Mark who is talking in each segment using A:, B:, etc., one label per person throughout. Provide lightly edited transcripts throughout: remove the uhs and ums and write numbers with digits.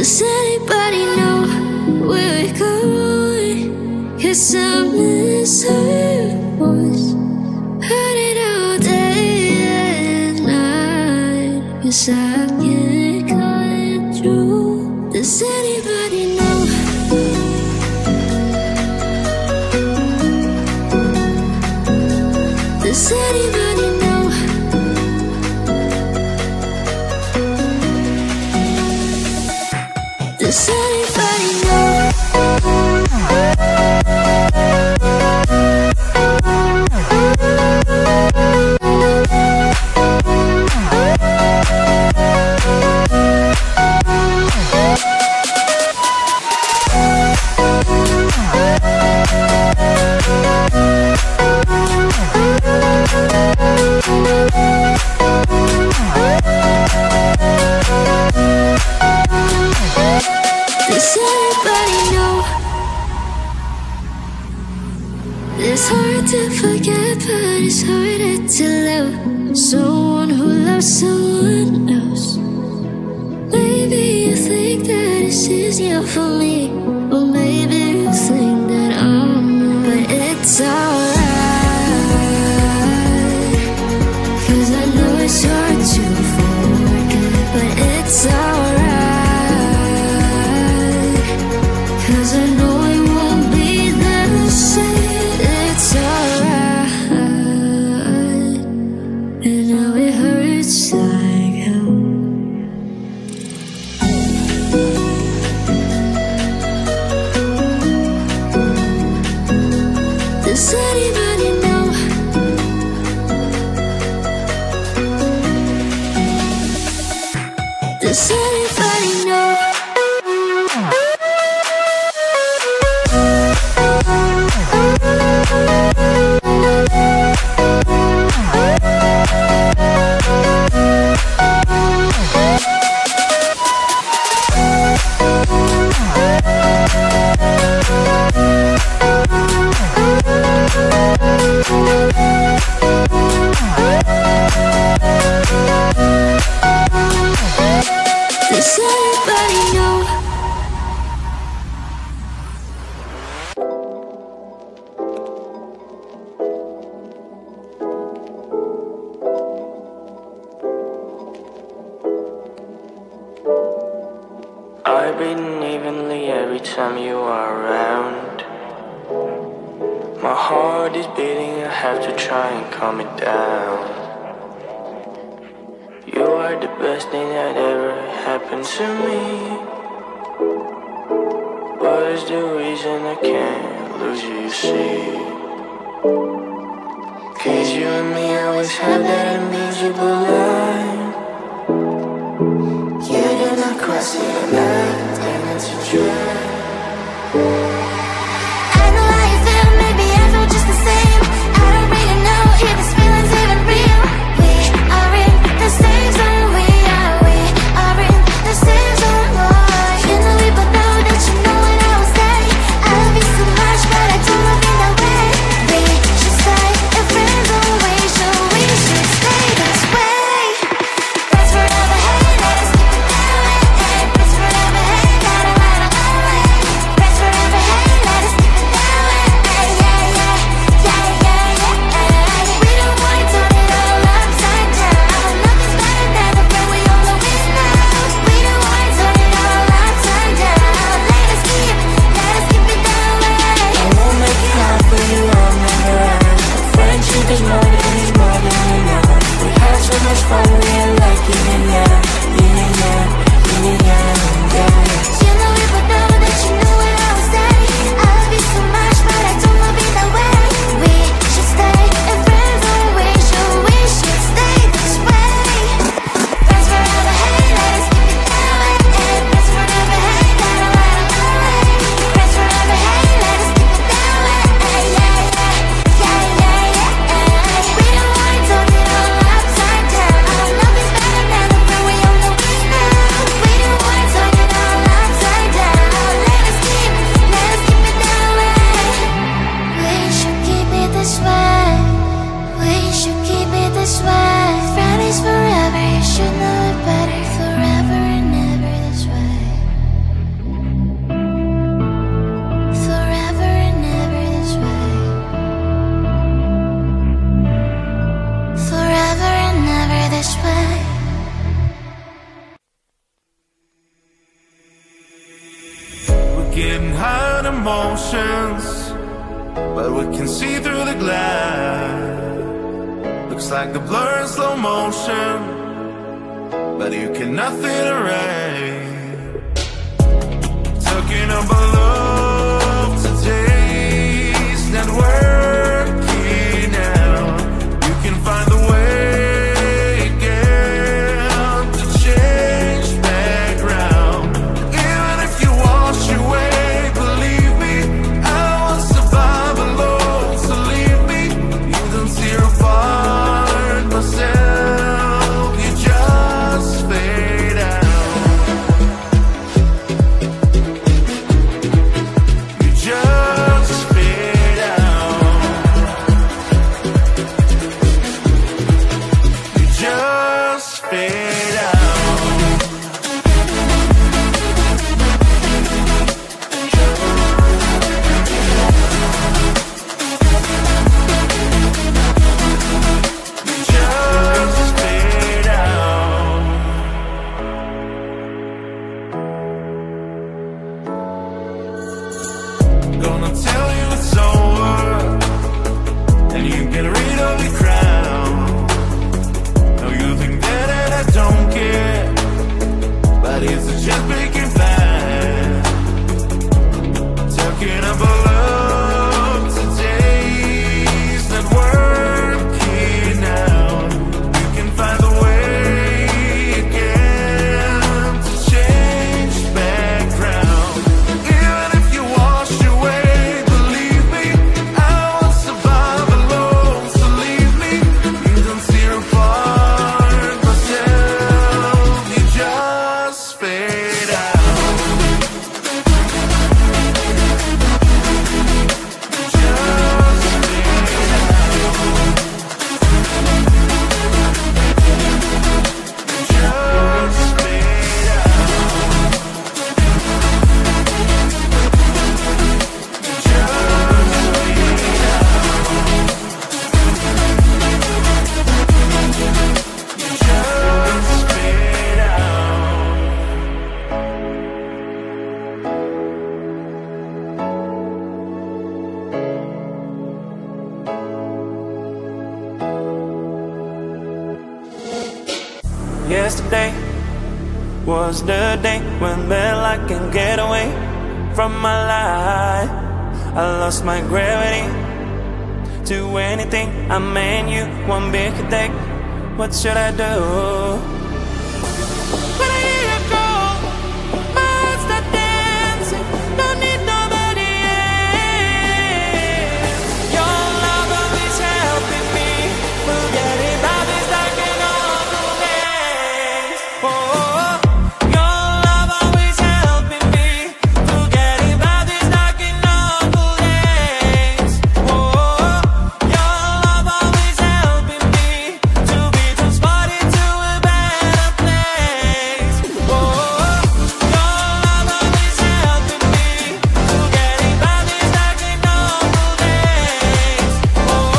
A: Does anybody know where we're going? 'Cause I miss her voice. Heard it all day and night. 'Cause I can't cut it through. Does anybody know? Does anybody know? Does anybody know? Does anybody know? It's hard to forget, but it's harder to love someone who loves someone else. Maybe you think that it's easier for me, or maybe you think that I'm wrong. But it's alright, 'cause I know it's hard to forget. But it's alright, 'cause I know it won't be the same. It's alright, and now it hurts like hell. Does anybody know? Does anybody know? Does anybody know?
B: I breathe evenly every time you are around. My heart is beating, I have to try and calm it down. You are the best thing that ever happened to me. What is the reason I can't lose you, you see? 'Cause you and me always have that invisible line. You do not cross the line, and it's a dream.
A: I know how you feel, maybe I feel just the same. I don't really know if this feeling's even real. We are in the same zone, we are in the same zone, boy. You know we both know that you know what I will say. I love you so much, but I don't love you that way. We should stay in friends always, so we should stay this way.
C: but we can see through the glass. Looks like a blur in slow motion, but you can nothing erase. Talking about love today's not working out. You can find the way again to change background. Even if you wash away, believe me, I won't survive alone. So leave me, you don't tear apart myself. You just fade out. You just fade out. You just fade out. Just fade out. Gonna tell you it's over, and you get rid of your crown. Now you think that I don't care, but it's just making bad. Talking about love today's not working out. You can find a way again to change background. Even if you wash away, believe me, I won't survive alone. So leave me, you don't tear apart myself. You just fade out. Just fade out. Just fade
B: Yesterday was the day when I can get away from my life. I lost my gravity to anything. I mean you one big attack. What should I do? When I hear you call, my heart start dancing. Don't need nobody else. Your love always helping me. Forget about these dark and awful days. Oh, your love always helping me. Forget about these dark and awful days. Oh, your love always helping me to be transported to a better place. Oh, your love always helping me. Forget about these dark and awful days. Oh,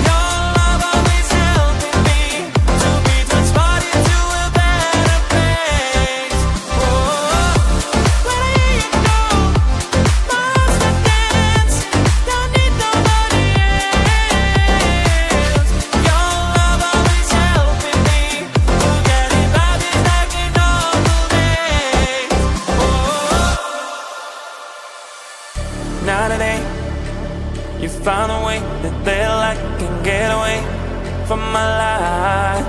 B: your love always helping me to be transported to a better place. Oh, when I hear you call, my heart starts dancing. Don't need nobody else. Your love always helping me. Forget about these dark and awful days. Oh, now today you found a way that I can get away from my life.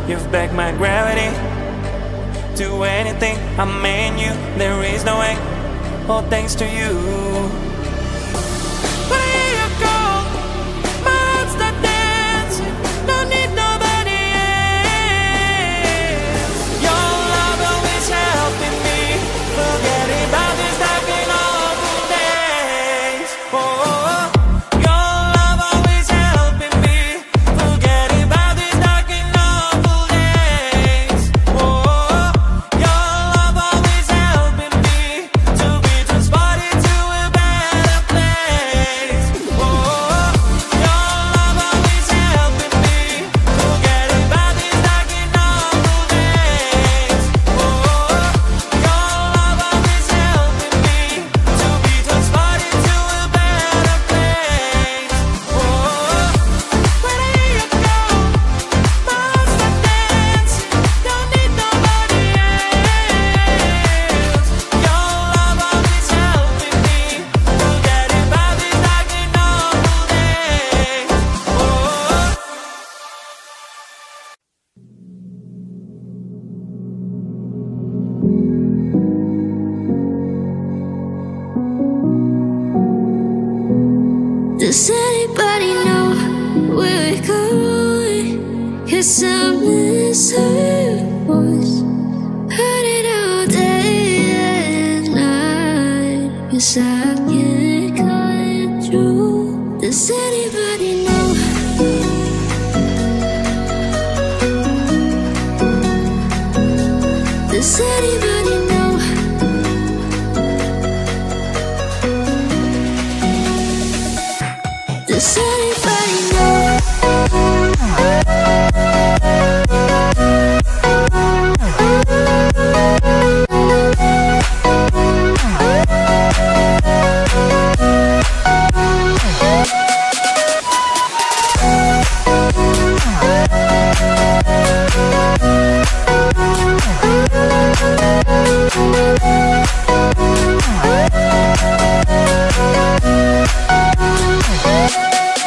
B: You've backed my gravity to anything. I mean you, there is no way. All thanks to you. When I hear you call, my heart start dancing. Don't need nobody else. Your love always helping me. Forget about these dark and awful days. Oh, your love always helping me. Forget about these dark and awful days. Oh, your love always helping me to be transported to a better
A: Does anybody know where we're going? 'Cause I miss her voice. Heard it all day and night. 'Cause I can't cut it through. Does anybody know? Does anybody know? Does anybody know?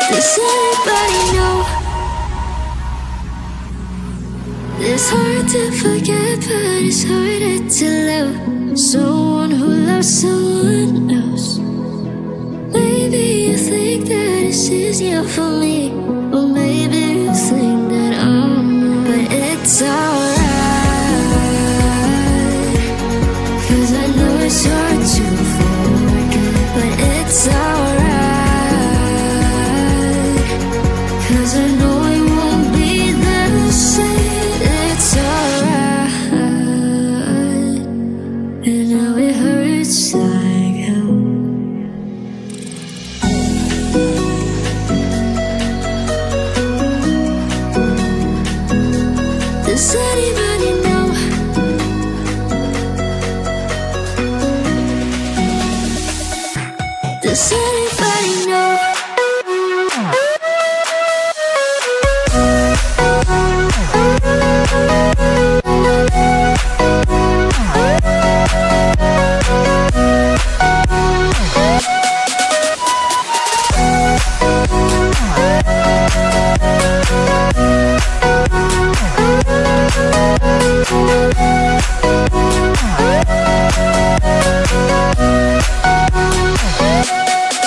A: Does anybody know? It's hard to forget, but it's harder to love someone who loves someone else. Maybe you think that it's easier for me, or maybe you think that I'm not. But it's alright, 'cause I know it's hard to forget. But it's alright, 'cause I know it won't be the same. It's alright, and now it hurts like hell. Does anybody know? Does anybody know?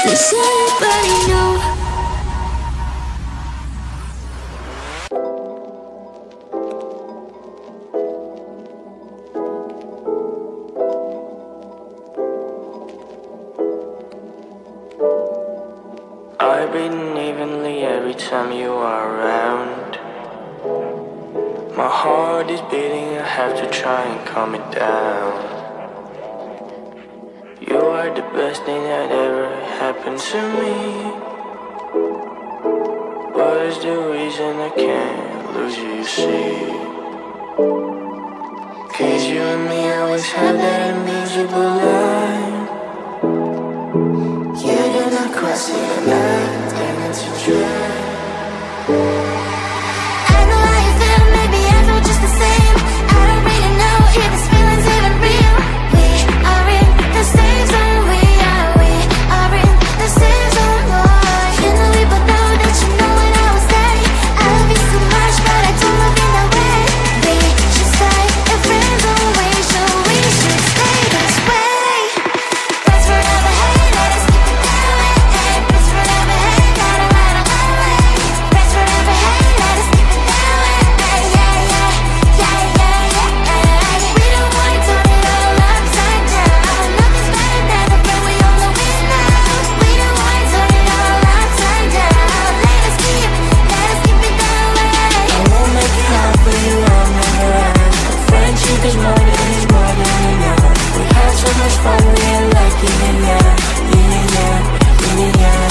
A: Does anybody know?
D: I breathe evenly every time you are around. My heart is beating, I have to try and calm it down. You are the best thing that ever happened to me. What is the reason I can't lose you, you see? 'Cause you and me always have that invisible line. You do not cross the line, and it's a drag.
A: I know how you feel, maybe I feel just the same. I don't really know if this feeling's even real. We are in the same zone, we are in the same zone, boy. You know we both know that you know what I would say. I love you so much, but I don't love you that way. We should stay in friend zone, we should stay this way. Friends forever, hey, let us keep it that way. Friends forever, hey, gotta ride on my way. Friends forever, hey, let us keep it that way. Yeah, yeah, yeah, yeah, yeah. We don't want to turn it all upside down. Nothing's better than the friend we always know. We don't want to turn it all upside down. Let us keep it that way.
D: I won't make it hard for you, I'll never ask. Friendship is more than enough. We had so much fun, we ain't like it enough. Yeah, yeah, yeah, yeah.